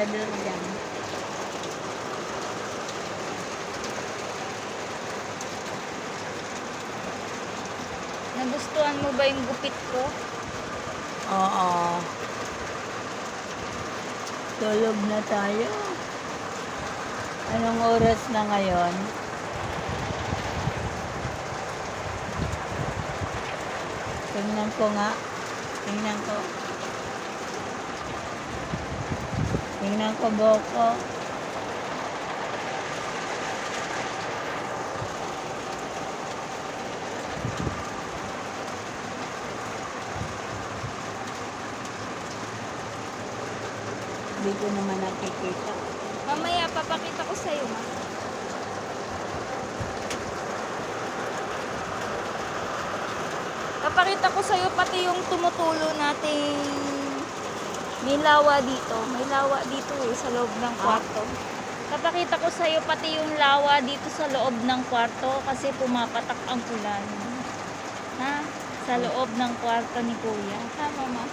tirador dyan. Nagustuhan mo ba yung gupit ko? Oo. Tulog na tayo. Anong oras na ngayon? Tingnan ko nga. Tingnan ko. Tingnan ko, Boko. Hindi ko naman nakikita. Mamaya, papakita ko sa'yo, ma. Papakita ko sa'yo pati yung tumutulo nating may lawa dito. May lawa dito sa loob ng kwarto. Papakita ko sa'yo pati yung lawa dito sa loob ng kwarto kasi pumapatak ang ulan. Ha? Sa loob ng kwarto ni Kuya. Ha, mama?